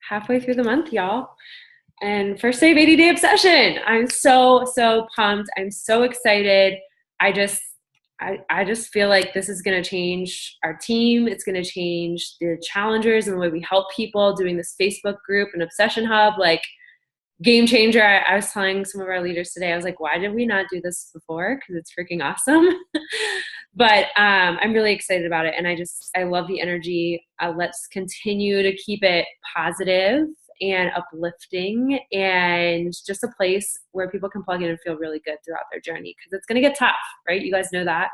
halfway through the month, y'all. And first day of 80-day obsession. I'm so pumped. I'm so excited. I just feel like this is going to change our team. It's going to change the challengers and the way we help people doing this Facebook group and Obsession Hub. Like, game changer. I was telling some of our leaders today, I was like, why did we not do this before? Because it's freaking awesome. But I'm really excited about it. And I love the energy. Let's continue to keep it positive and uplifting and just a place where people can plug in and feel really good throughout their journey, because it's going to get tough, right? You guys know that.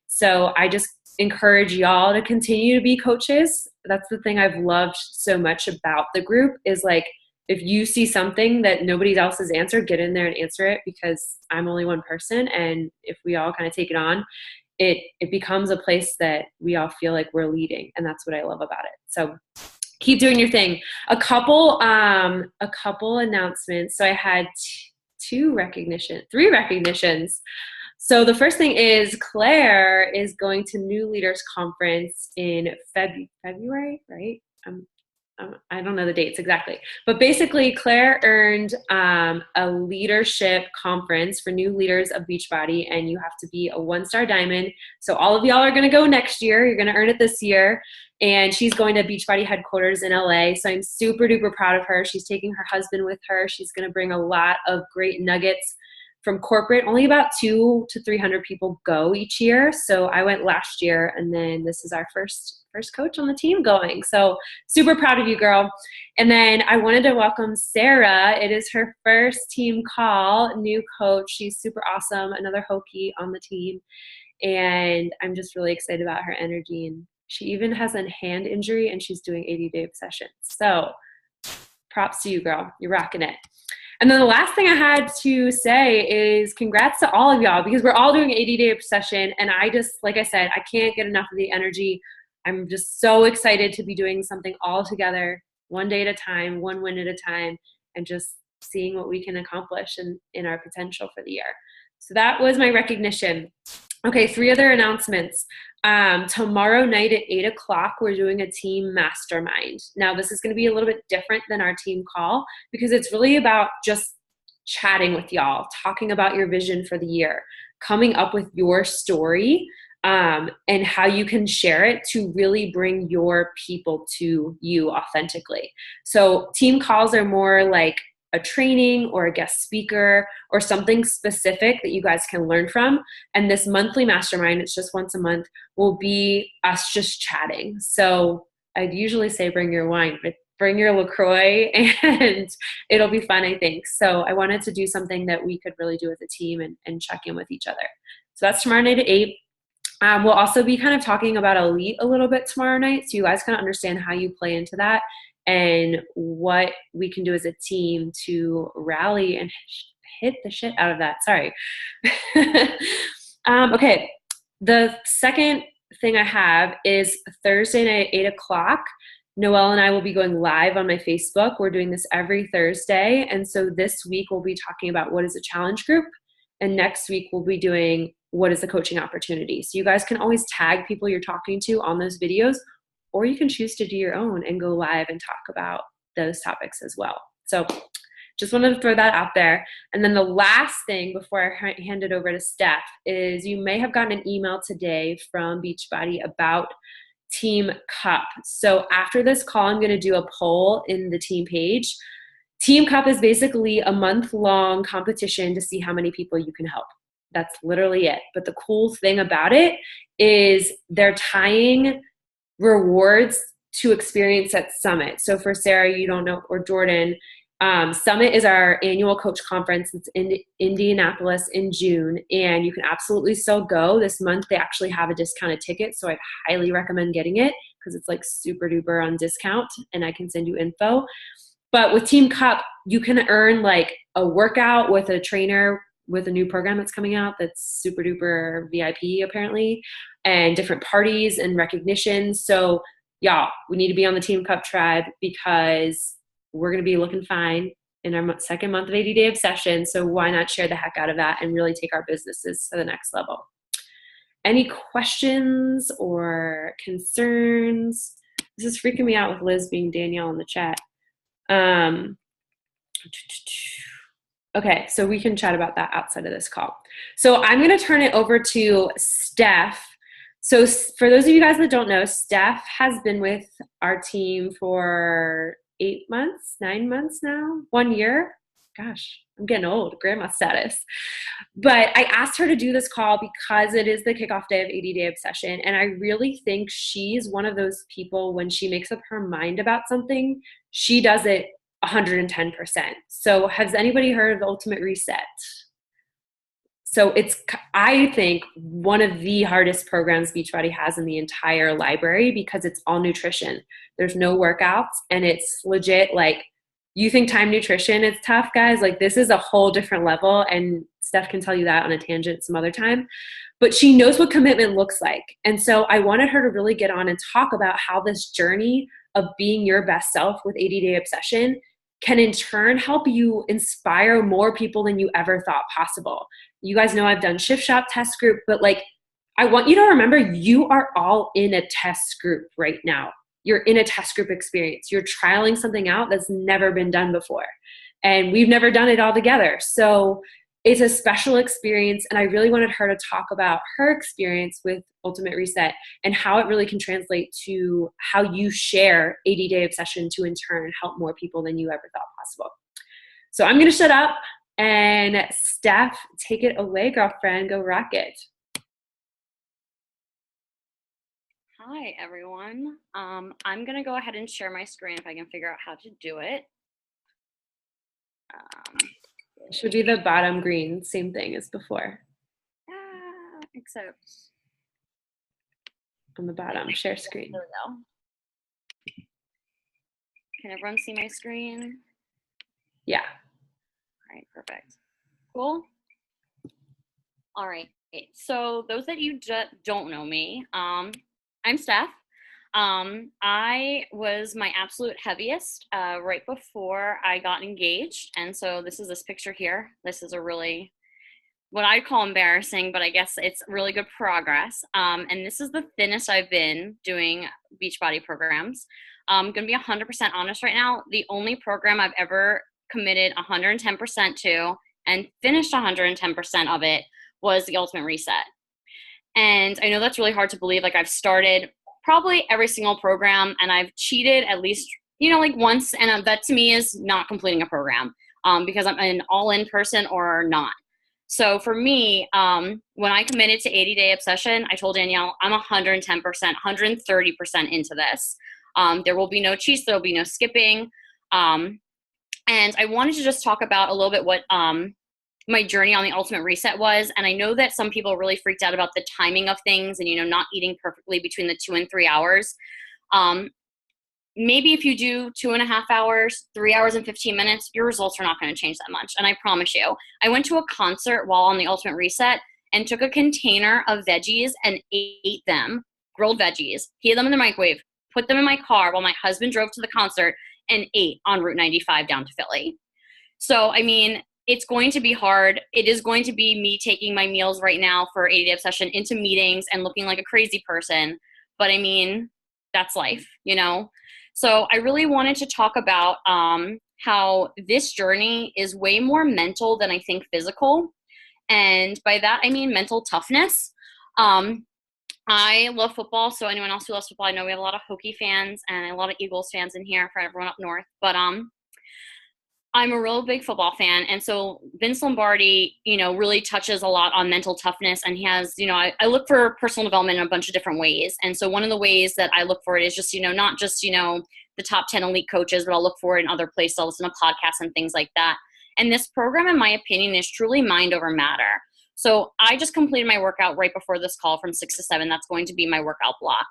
So I just encourage y'all to continue to be coaches. That's the thing I've loved so much about the group is, like, if you see something that nobody else has answered, get in there and answer it, because I'm only one person. And if we all kind of take it on, it becomes a place that we all feel like we're leading. And that's what I love about it. So keep doing your thing. A couple announcements. So I had three recognitions. So the first thing is Claire is going to New Leaders Conference in February, right? I don't know the dates exactly, but basically Claire earned a leadership conference for new leaders of Beachbody, and you have to be a 1-star diamond. So all of y'all are going to go next year. You're going to earn it this year. And she's going to Beachbody headquarters in LA. So I'm super duper proud of her. She's taking her husband with her. She's going to bring a lot of great nuggets from corporate. Only about 200 to 300 people go each year. So I went last year, and then this is our first coach on the team going. So super proud of you, girl. And then I wanted to welcome Sarah. It is her first team call, new coach. She's super awesome. Another Hokie on the team. And I'm just really excited about her energy. And she even has a hand injury, and she's doing 80-day obsession. So props to you, girl. You're rocking it. And then the last thing I had to say is congrats to all of y'all, because we're all doing 80-day obsession. And I just, like I said, I can't get enough of the energy. I'm just so excited to be doing something all together, one day at a time, one win at a time, and just seeing what we can accomplish in our potential for the year. So that was my recognition. Okay, 3 other announcements. Tomorrow night at 8 o'clock, we're doing a team mastermind. Now, this is going to be a little bit different than our team call, because it's really about just chatting with y'all, talking about your vision for the year, coming up with your story, and how you can share it to really bring your people to you authentically. So team calls are more like a training or a guest speaker or something specific that you guys can learn from. And this monthly mastermind, it's just once a month, will be us just chatting. So I'd usually say bring your wine, but bring your LaCroix, and it'll be fun, I think. So I wanted to do something that we could really do as a team and check in with each other. So that's tomorrow night at 8. We'll also be kind of talking about Elite a little bit tomorrow night, so you guys kind of understand how you play into that and what we can do as a team to rally and hit the shit out of that. Sorry. Okay, the second thing I have is Thursday night at 8 o'clock. Noelle and I will be going live on my Facebook. We're doing this every Thursday, and so this week we'll be talking about what is a challenge group, and next week we'll be doing what is the coaching opportunity. So you guys can always tag people you're talking to on those videos, or you can choose to do your own and go live and talk about those topics as well. So just wanted to throw that out there. And then the last thing before I hand it over to Steph is you may have gotten an email today from Beachbody about Team Cup. So after this call, I'm going to do a poll in the team page. Team Cup is basically a month-long competition to see how many people you can help. That's literally it. But the cool thing about it is they're tying rewards to experience at Summit. So for Sarah, you don't know, or Jordan, Summit is our annual coach conference. It's in Indianapolis in June, and you can absolutely still go. This month they actually have a discounted ticket, so I'd highly recommend getting it because it's like super duper on discount, and I can send you info. But with Team Cup, you can earn like a workout with a trainer with a new program that's coming out that's super duper VIP apparently, and different parties and recognitions. So y'all, we need to be on the Team Cup tribe because we're going to be looking fine in our second month of 80-day obsession. So why not share the heck out of that and really take our businesses to the next level? Any questions or concerns? This is freaking me out with Liz being Danielle in the chat. Um, okay, so we can chat about that outside of this call. So I'm going to turn it over to Steph. So for those of you guys that don't know, Steph has been with our team for 8 months, 9 months now, 1 year. Gosh, I'm getting old, grandma status. But I asked her to do this call because it is the kickoff day of 80 Day Obsession. And I really think she's one of those people, when she makes up her mind about something, she does it 110%. So has anybody heard of the Ultimate Reset? So it's, I think, one of the hardest programs Beachbody has in the entire library because it's all nutrition. There's no workouts, and it's legit like, you think time nutrition is tough, guys? Like, this is a whole different level, and Steph can tell you that on a tangent some other time. But she knows what commitment looks like. And so I wanted her to really get on and talk about how this journey of being your best self with 80 Day Obsession can in turn help you inspire more people than you ever thought possible. You guys know I've done Shift Shop test group, but like, I want you to remember you are all in a test group right now. You're in a test group experience. You're trialing something out that's never been done before. And we've never done it all together. So it's a special experience. And I really wanted her to talk about her experience with Ultimate Reset and how it really can translate to how you share 80 Day Obsession to in turn help more people than you ever thought possible. So I'm going to shut up. And Steph, take it away, girlfriend. Go rock it. Hi, everyone. I'm going to go ahead and share my screen if I can figure out how to do it. It should be the bottom green, same thing as before. Except on the bottom, share screen. There we go. Can everyone see my screen? Yeah. All right, perfect. Cool. All right. So those that you don't know me, I'm Steph. I was my absolute heaviest right before I got engaged. And so this is this picture here. This is a really, what I call embarrassing, but I guess it's really good progress. And this is the thinnest I've been doing Beachbody programs. I'm going to be 100% honest right now. The only program I've ever committed 110% to and finished 110% of it was the Ultimate Reset. And I know that's really hard to believe. Like, I've started probably every single program and I've cheated at least, like once. And that to me is not completing a program because I'm an all-in person or not. So for me, when I committed to 80 Day Obsession, I told Danielle, I'm 110%, 130% into this. There will be no cheats. There will be no skipping. And I wanted to just talk about a little bit what my journey on the Ultimate Reset was. And I know that some people really freaked out about the timing of things and, not eating perfectly between the 2 and 3 hours. Maybe if you do 2.5 hours, 3 hours and 15 minutes, your results are not going to change that much. And I promise you, I went to a concert while on the Ultimate Reset and took a container of veggies and ate them, grilled veggies, heated them in the microwave, put them in my car while my husband drove to the concert and ate on Route 95 down to Philly. So, I mean, it's going to be hard. It is going to be me taking my meals right now for 80 Day Obsession into meetings and looking like a crazy person. But I mean, that's life, So I really wanted to talk about how this journey is way more mental than I think physical. And by that, I mean mental toughness. I love football, so anyone else who loves football, I know we have a lot of Hokie fans and a lot of Eagles fans in here for everyone up north. But I'm a real big football fan, and so Vince Lombardi, really touches a lot on mental toughness, and he has, I look for personal development in a bunch of different ways. And so one of the ways that I look for it is just, not just, the top 10 elite coaches, but I'll look for it in other places. I'll listen to podcasts and things like that. And this program, in my opinion, is truly mind over matter. So I just completed my workout right before this call from 6 to 7. That's going to be my workout block.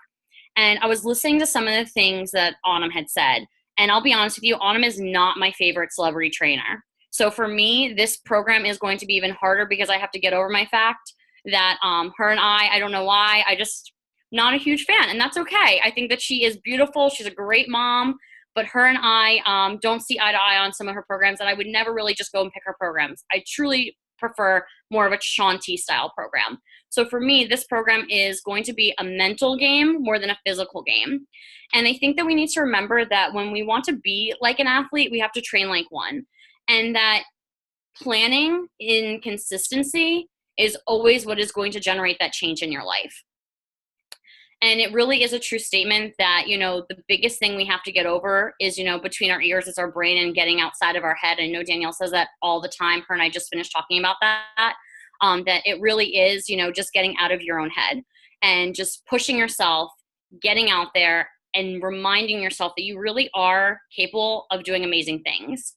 And I was listening to some of the things that Autumn had said. And I'll be honest with you, Autumn is not my favorite celebrity trainer. So for me, this program is going to be even harder because I have to get over my fact that her and I don't know why, I just not a huge fan. And that's okay. I think that she is beautiful. She's a great mom. But her and I don't see eye to eye on some of her programs. And I would never really just go and pick her programs. I truly prefer more of a Shanti style program. So for me, this program is going to be a mental game more than a physical game. And I think that we need to remember that when we want to be like an athlete, we have to train like one. And that planning in consistency is always what is going to generate that change in your life. And it really is a true statement that, the biggest thing we have to get over is, between our ears is our brain and getting outside of our head. I know Danielle says that all the time. Her and I just finished talking about that, that it really is, just getting out of your own head and just pushing yourself, getting out there and reminding yourself that you really are capable of doing amazing things.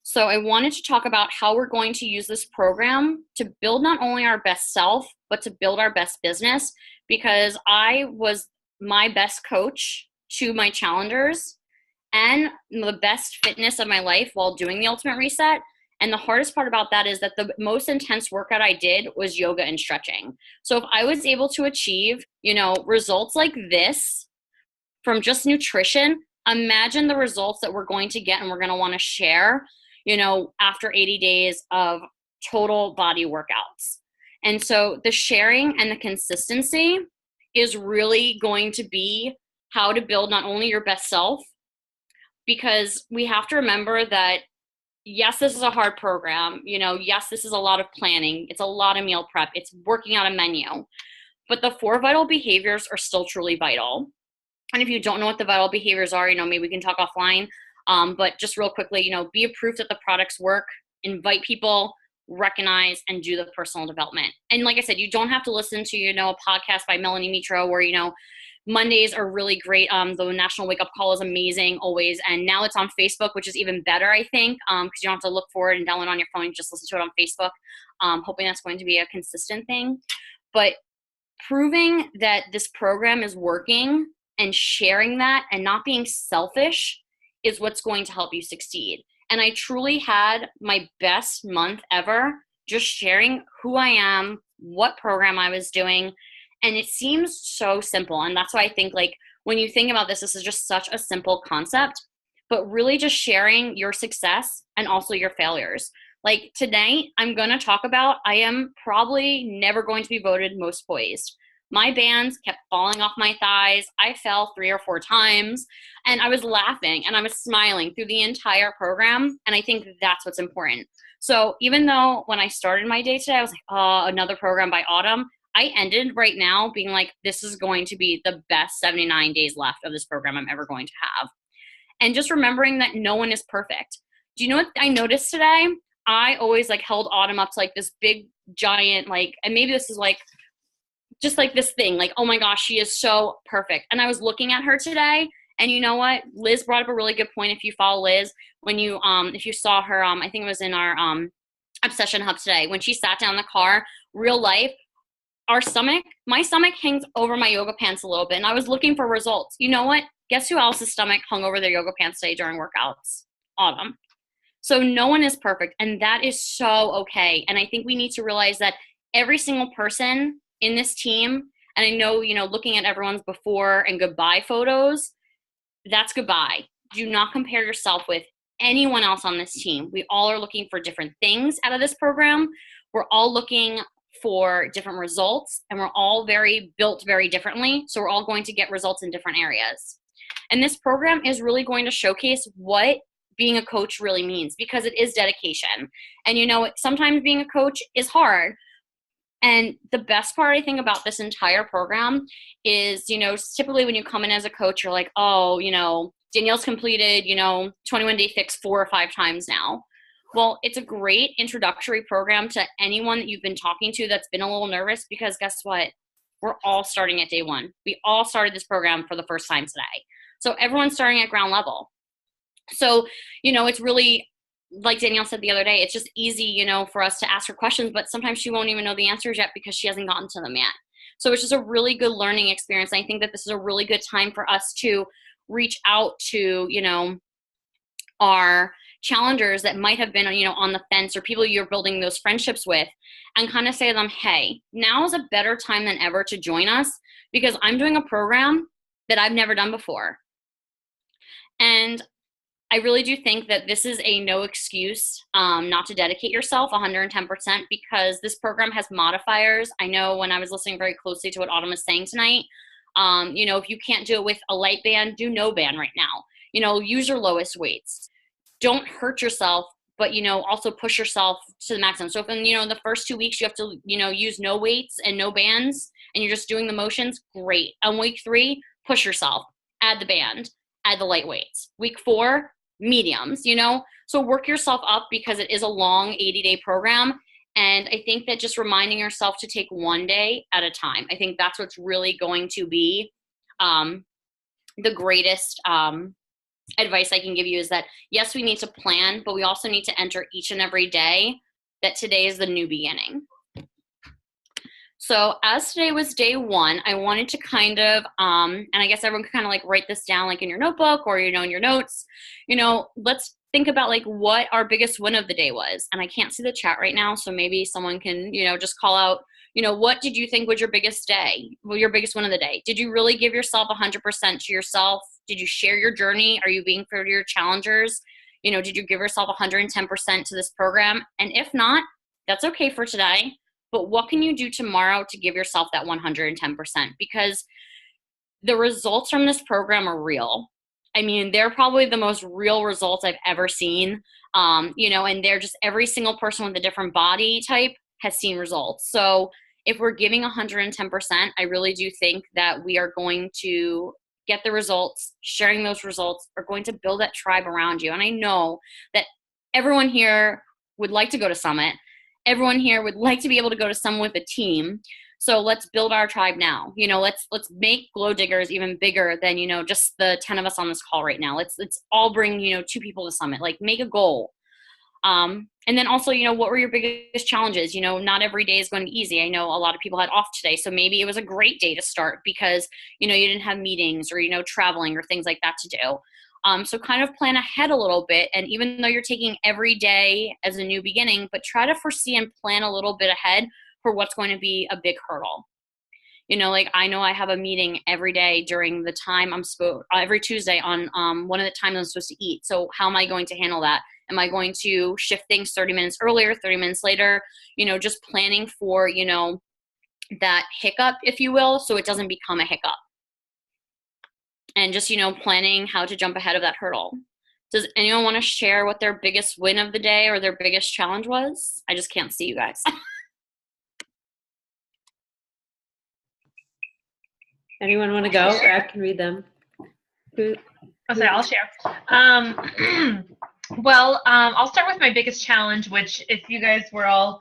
So I wanted to talk about how we're going to use this program to build not only our best self, but to build our best business, because I was my best coach to my challengers and the best fitness of my life while doing the Ultimate Reset. And the hardest part about that is that the most intense workout I did was yoga and stretching. So if I was able to achieve, results like this from just nutrition, imagine the results that we're going to get and we're going to want to share, after 80 days of total body workouts. And so the sharing and the consistency is really going to be how to build not only your best self, because we have to remember that, yes, this is a hard program. Yes, this is a lot of planning. It's a lot of meal prep. It's working out a menu. But the 4 vital behaviors are still truly vital. And if you don't know what the vital behaviors are, maybe we can talk offline. But just real quickly, be a proof that the products work, invite people, recognize, and do the personal development. And like I said, you don't have to listen to, a podcast by Melanie Mitro where, Mondays are really great. The National Wake Up Call is amazing always. And now it's on Facebook, which is even better, I think, because you don't have to look for it and download it on your phone. You just listen to it on Facebook. Hoping that's going to be a consistent thing. But proving that this program is working and sharing that and not being selfish is what's going to help you succeed. And I truly had my best month ever just sharing who I am, what program I was doing. And it seems so simple. And that's why I think, when you think about this, this is just such a simple concept, but really just sharing your success and also your failures. Like today, I'm going to talk about, I am probably never going to be voted most poised. My bands kept falling off my thighs. I fell 3 or 4 times and I was laughing and I was smiling through the entire program. And I think that's what's important. So even though when I started my day today, I was like, oh, another program by autumn, I ended right now being like, this is going to be the best 79 days left of this program I'm ever going to have. And just remembering that no one is perfect. Do you know what I noticed today? I always held Autumn up to this big giant, and maybe this is just this thing, oh my gosh, she is so perfect. And I was looking at her today, and you know what? Liz brought up a really good point. If you follow Liz, when you, if you saw her, I think it was in our Obsession Hub today, when she sat down in the car, real life, my stomach hangs over my yoga pants a little bit. And I was looking for results. You know what? Guess who else's stomach hung over their yoga pants today during workouts? Autumn. So no one is perfect. And that is so okay. And I think we need to realize that every single person in this team, and I know, looking at everyone's before and goodbye photos, that's goodbye. Do not compare yourself with anyone else on this team. We all are looking for different things out of this program. We're all looking for different results, and we're all built very differently. So we're all going to get results in different areas. And this program is really going to showcase what being a coach really means, because it is dedication. And sometimes being a coach is hard. And the best part I think about this entire program is, typically when you come in as a coach, you're like, oh, Danielle's completed, 21-day fix 4 or 5 times now. Well, it's a great introductory program to anyone that you've been talking to that's been a little nervous, because guess what? We're all starting at day 1. We all started this program for the first time today. So everyone's starting at ground level. So, it's really, like Danielle said the other day, it's just easy, for us to ask her questions, but sometimes she won't even know the answers yet because she hasn't gotten to them yet. So it's just a really good learning experience. I think that this is a really good time for us to reach out to, our challengers that might have been, on the fence, or people you're building those friendships with, and kind of say to them, hey, now is a better time than ever to join us, because I'm doing a program that I've never done before. And I really do think that this is a no excuse not to dedicate yourself 110% because this program has modifiers. I know when I was listening very closely to what Autumn was saying tonight, if you can't do it with a light band, do no band right now. Use your lowest weights. Don't hurt yourself, but also push yourself to the maximum. So if in the first 2 weeks you have to use no weights and no bands and you're just doing the motions, great. On week 3, push yourself, add the band, add the light weights. Week 4, mediums. So work yourself up because it is a long 80-day program. And I think that just reminding yourself to take one day at a time, I think that's what's really going to be the greatest advice I can give you is that, yes, we need to plan, but we also need to enter each and every day that today is the new beginning. So as today was day 1, I wanted to kind of, and I guess everyone could kind of like write this down like in your notebook or, in your notes, let's think about like what our biggest win of the day was. And I can't see the chat right now. So maybe someone can, just call out, what did you think was your biggest day? Well, your biggest win of the day? Did you really give yourself 100% to yourself? Did you share your journey? Are you being fair to your challengers? Did you give yourself 110% to this program? And if not, that's okay for today. But what can you do tomorrow to give yourself that 110%? Because the results from this program are real. I mean, they're probably the most real results I've ever seen. And they're just every single person with a different body type has seen results. So if we're giving 110%, I really do think that we are going to get the results. Sharing those results are going to build that tribe around you. And I know that everyone here would like to go to Summit. Everyone here would like to be able to go to Summit with a team. So let's build our tribe now. Let's make Glow Diggers even bigger than, just the 10 of us on this call right now. Let's all bring, 2 people to Summit. Like, make a goal. And then also, what were your biggest challenges? Not every day is going to be easy. I know a lot of people had off today, so maybe it was a great day to start because, you didn't have meetings or, traveling or things like that to do. So kind of plan ahead a little bit. And even though you're taking every day as a new beginning, but try to foresee and plan a little bit ahead for what's going to be a big hurdle. Like I know I have a meeting every day during the time every Tuesday on one of the times I'm supposed to eat. So how am I going to handle that? Am I going to shift things 30 minutes earlier, 30 minutes later? Just planning for, that hiccup, if you will, so it doesn't become a hiccup. And just, planning how to jump ahead of that hurdle. Does anyone want to share what their biggest win of the day or their biggest challenge was? I just can't see you guys. Anyone want to go? Or I can read them. I'll share. I'll start with my biggest challenge, which if you guys were all,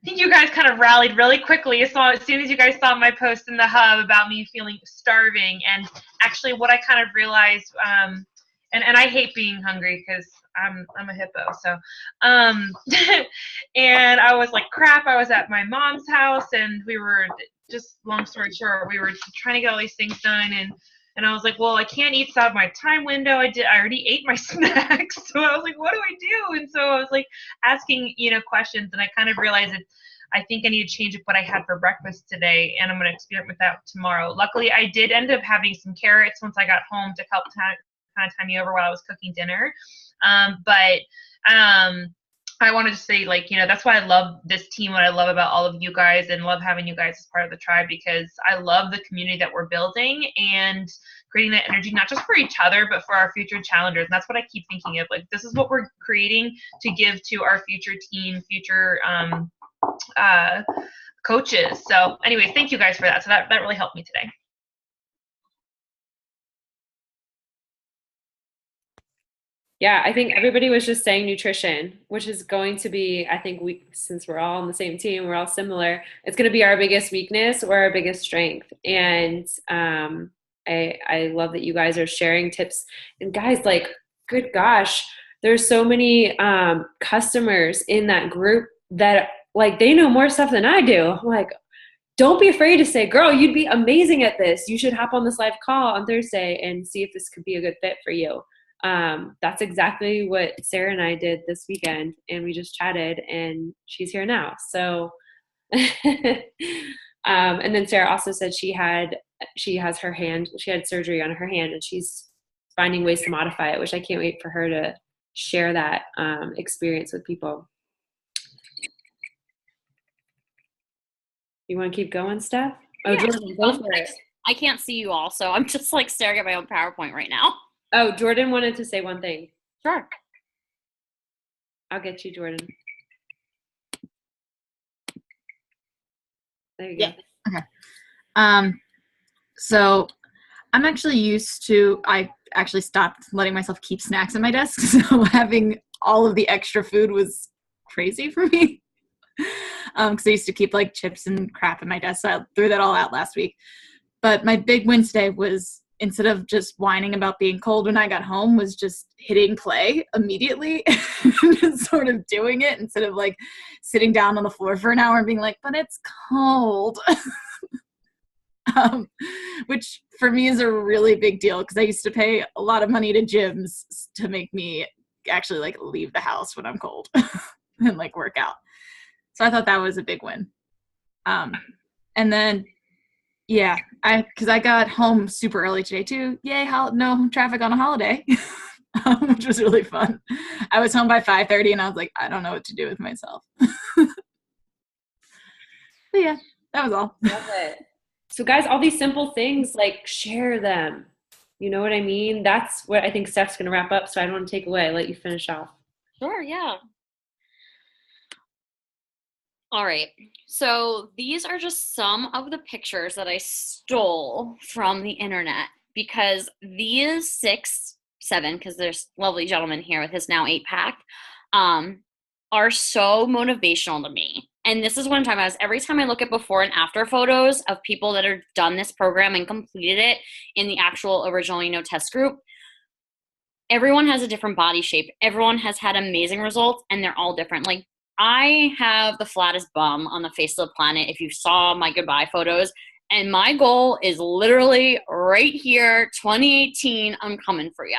I think you guys kind of rallied really quickly. So as soon as you guys saw my post in the hub about me feeling starving, and actually what I kind of realized, and I hate being hungry because I'm a hippo. So, and I was like, crap, I was at my mom's house and we were just, long story short, we were trying to get all these things done, and I was like, well, I can't eat out of my time window. I already ate my snacks. So I was like, what do I do? And so I was like asking, questions, and I kind of realized I think I need to change up what I had for breakfast today, and I'm going to experiment with that tomorrow. Luckily, I did end up having some carrots once I got home to help kind of time me over while I was cooking dinner. I wanted to say, that's why I love this team, what I love about all of you guys, and love having you guys as part of the tribe, because I love the community that we're building and creating that energy, not just for each other, but for our future challengers. And that's what I keep thinking of. Like, this is what we're creating to give to our future team, future coaches. So anyways, thank you guys for that. So that really helped me today. Yeah, I think everybody was just saying nutrition, which is going to be, I think since we're all on the same team, we're all similar, it's going to be our biggest weakness or our biggest strength. And I love that you guys are sharing tips. And guys, like, good gosh, there's so many customers in that group that, like, they know more stuff than I do. I'm like, don't be afraid to say, girl, you'd be amazing at this. You should hop on this live call on Thursday and see if this could be a good fit for you. That's exactly what Sarah and I did this weekend, and we just chatted, and she's here now. So, and then Sarah also said she had surgery on her hand, and she's finding ways to modify it, which I can't wait for her to share that experience with people. You want to keep going, Steph? Oh, Yeah, Jordan, go for it. I can't see you all, so I'm just like staring at my own PowerPoint right now. Oh, Jordan wanted to say one thing. Sure. I'll get you, Jordan. There you go. Okay. So I'm actually used to, I actually stopped letting myself keep snacks on my desk. So having all of the extra food was crazy for me. Because I used to keep like chips and crap in my desk. So I threw that all out last week. But my big win today was, instead of just whining about being cold when I got home, was just hitting play immediately and just sort of doing it instead of like sitting down on the floor for an hour and being like, but it's cold. Which for me is a really big deal because I used to pay a lot of money to gyms to make me actually like leave the house when I'm cold and like work out. So I thought that was a big win. And then, yeah, because I got home super early today too. Yay, no traffic on a holiday, which was really fun. I was home by 5:30 and I was like, I don't know what to do with myself. But yeah, that was all. Love it. So guys, all these simple things, like share them. You know what I mean? That's what I think Steph's going to wrap up. So I don't want to take away. I'll let you finish off. Sure, yeah. All right. So these are just some of the pictures that I stole from the internet, because these 6, 7, because there's lovely gentleman here with his now 8-pack, are so motivational to me. And this is what I'm talking about, is every time I look at before and after photos of people that have done this program and completed it in the actual original, test group, everyone has a different body shape. Everyone has had amazing results, and they're all different. Like, I have the flattest bum on the face of the planet if you saw my goodbye photos. And my goal is literally right here, 2018, I'm coming for ya.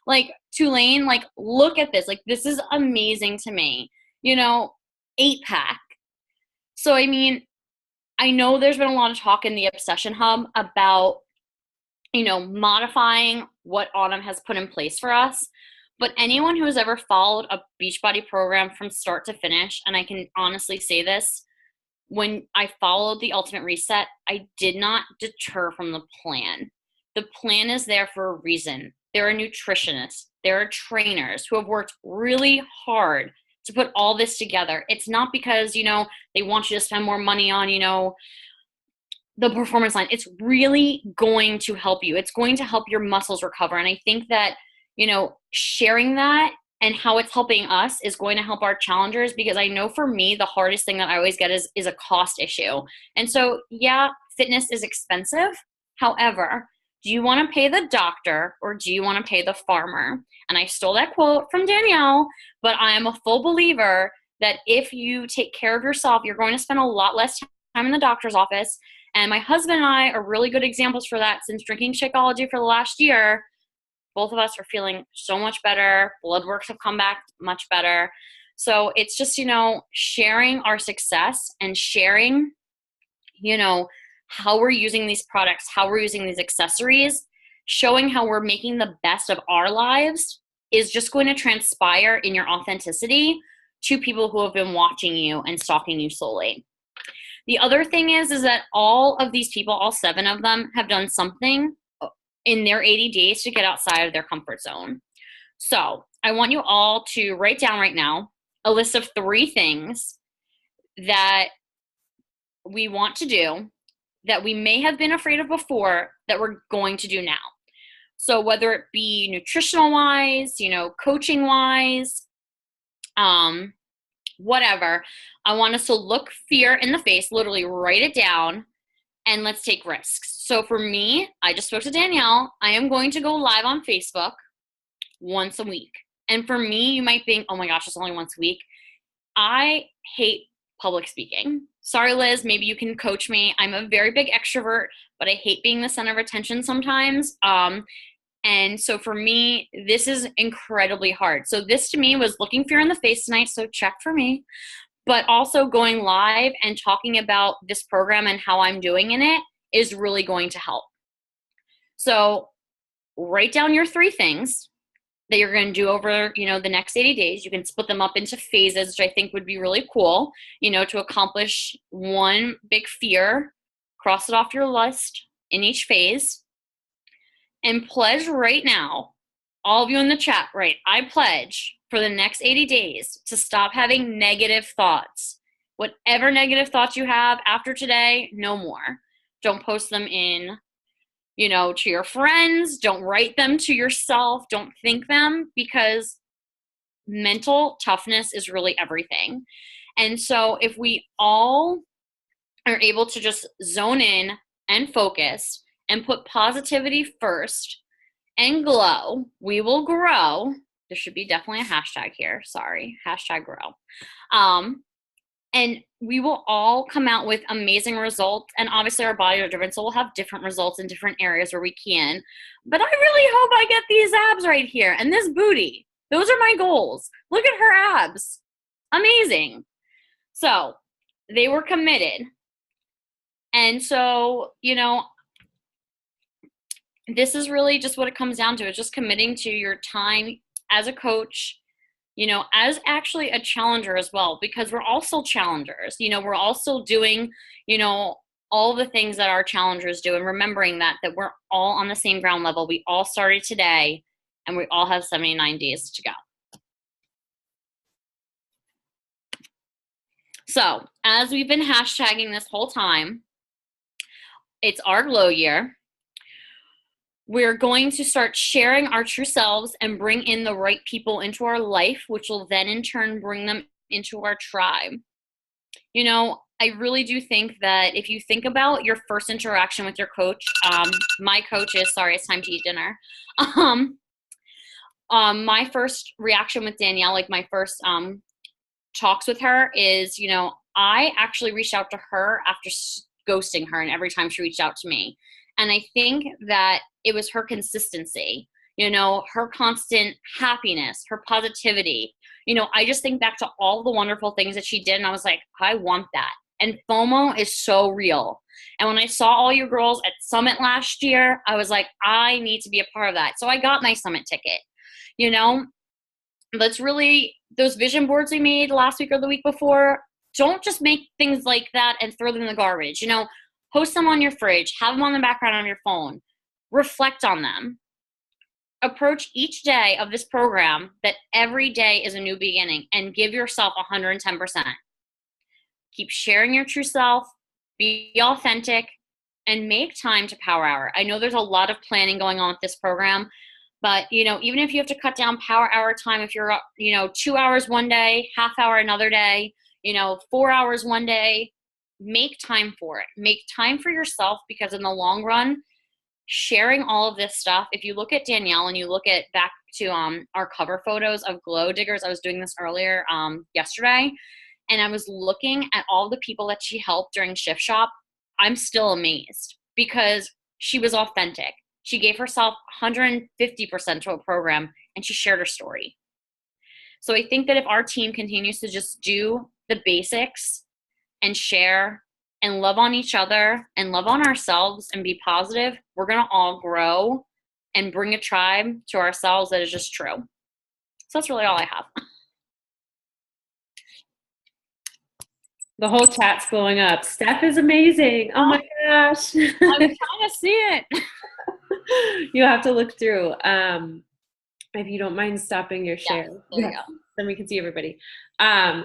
Like, Tulane, like, look at this. Like, this is amazing to me. 8-pack. So, I mean, I know there's been a lot of talk in the Obsession Hub about, modifying what Autumn has put in place for us. But anyone who has ever followed a Beachbody program from start to finish, and I can honestly say this, when I followed the Ultimate Reset, I did not deter from the plan. The plan is there for a reason. There are nutritionists, there are trainers who have worked really hard to put all this together. It's not because, they want you to spend more money on, the performance line. It's really going to help you. It's going to help your muscles recover. And I think that, sharing that and how it's helping us is going to help our challengers, because I know for me, the hardest thing that I always get is a cost issue. And so, yeah, fitness is expensive. However, do you want to pay the doctor or do you want to pay the farmer? And I stole that quote from Danielle, but I am a full believer that if you take care of yourself, you're going to spend a lot less time in the doctor's office. And my husband and I are really good examples for that. Since drinking Shakeology for the last year, both of us are feeling so much better. Blood works have come back much better. So it's just, sharing our success and sharing, how we're using these products, how we're using these accessories, showing how we're making the best of our lives is just going to transpire in your authenticity to people who have been watching you and stalking you slowly. The other thing is that all of these people, all 7 of them, have done something in their 80 days to get outside of their comfort zone. So I want you all to write down right now a list of 3 things that we want to do that we may have been afraid of before that we're going to do now. So whether it be nutritional wise, coaching wise, whatever, I want us to look fear in the face, literally write it down, and let's take risks. So for me, I just spoke to Danielle. I am going to go live on Facebook once a week. And for me, you might think, oh my gosh, it's only once a week. I hate public speaking. Sorry, Liz, maybe you can coach me. I'm a very big extrovert, but I hate being the center of attention sometimes. And so for me, this is incredibly hard. So this to me was looking fear in the face tonight. So check for me. But also going live and talking about this program and how I'm doing in it is really going to help. So write down your 3 things that you're going to do over, the next 80 days. You can split them up into phases, which I think would be really cool, to accomplish one big fear, cross it off your list in each phase, and pledge right now, all of you in the chat, right? I pledge for the next 80 days to stop having negative thoughts. Whatever negative thoughts you have after today, no more. Don't post them in to your friends. Don't write them to yourself. Don't think them, because mental toughness is really everything. And so if we all are able to just zone in and focus and put positivity first and glow, we will grow. There should be definitely a hashtag here. Sorry, hashtag grow. And we will all come out with amazing results. And obviously our bodies are different, so we'll have different results in different areas where we can. But I really hope I get these abs right here and this booty. Those are my goals. Look at her abs. Amazing. So they were committed. And so, this is really just what it comes down to. It's just committing to your time as a coach, as actually a challenger as well, because we're also challengers. We're also doing, all the things that our challengers do, and remembering that we're all on the same ground level. We all started today, and we all have 79 days to go. So as we've been hashtagging this whole time, it's our glow year. We're going to start sharing our true selves and bring in the right people into our life, which will then in turn bring them into our tribe. I really do think that if you think about your first interaction with your coach, my coach is, sorry, it's time to eat dinner. My first reaction with Danielle, like my first talks with her is, I actually reached out to her after ghosting her, and every time she reached out to me. And I think that it was her consistency, her constant happiness, her positivity. I just think back to all the wonderful things that she did, and I was like, I want that. And FOMO is so real. And when I saw all you girls at Summit last year, I was like, I need to be a part of that. So I got my Summit ticket. Let's really, those vision boards we made last week or the week before, don't just make things like that and throw them in the garbage. Post them on your fridge, have them on the background on your phone, reflect on them. Approach each day of this program that every day is a new beginning, and give yourself 110%. Keep sharing your true self, be authentic, and make time to Power Hour. I know there's a lot of planning going on with this program, but even if you have to cut down Power Hour time, if you're 2 hours one day, half hour another day, 4 hours one day, make time for it. Make time for yourself, because in the long run, sharing all of this stuff, if you look at Danielle and you look at back to our cover photos of Glow Diggers, I was doing this earlier yesterday, and I was looking at all the people that she helped during Shift Shop. I'm still amazed, because she was authentic. She gave herself 150% to a program, and she shared her story. So I think that if our team continues to just do the basics and share and love on each other and love on ourselves and be positive, we're going to all grow and bring a tribe to ourselves that is just true. So that's really all I have. The whole chat's blowing up. Steph is amazing. Oh my gosh. I'm trying to see it. You have to look through. If you don't mind stopping your share. There you go. Then we can see everybody.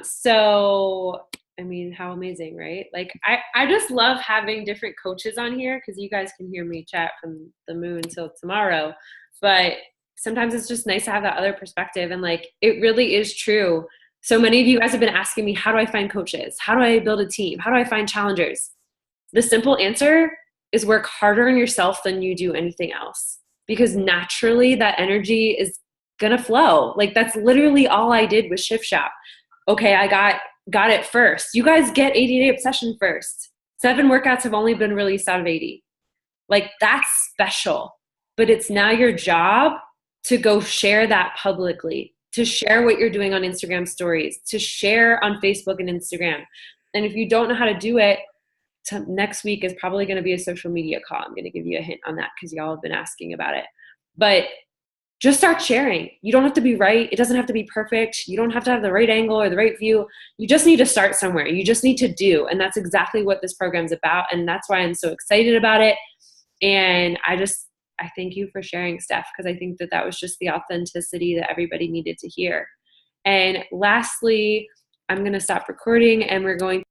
So I mean, how amazing, right? Like, I just love having different coaches on here, because you guys can hear me chat from the moon till tomorrow. But sometimes it's just nice to have that other perspective. And like, it really is true. So many of you guys have been asking me, how do I find coaches? How do I build a team? How do I find challengers? The simple answer is work harder on yourself than you do anything else, because naturally that energy is going to flow. Like, that's literally all I did with Shift Shop. Okay, I got it first. You guys get 80-day obsession first. 7 workouts have only been released out of 80. Like, that's special. But it's now your job to go share that publicly, to share what you're doing on Instagram stories, to share on Facebook and Instagram. And if you don't know how to do it, next week is probably going to be a social media call. I'm going to give you a hint on that, because y'all have been asking about it. but just start sharing. You don't have to be right. It doesn't have to be perfect. You don't have to have the right angle or the right view. You just need to start somewhere. You just need to do. And that's exactly what this program's about. And that's why I'm so excited about it. And I thank you for sharing, Steph, because I think that was just the authenticity that everybody needed to hear. And lastly, I'm going to stop recording and we're going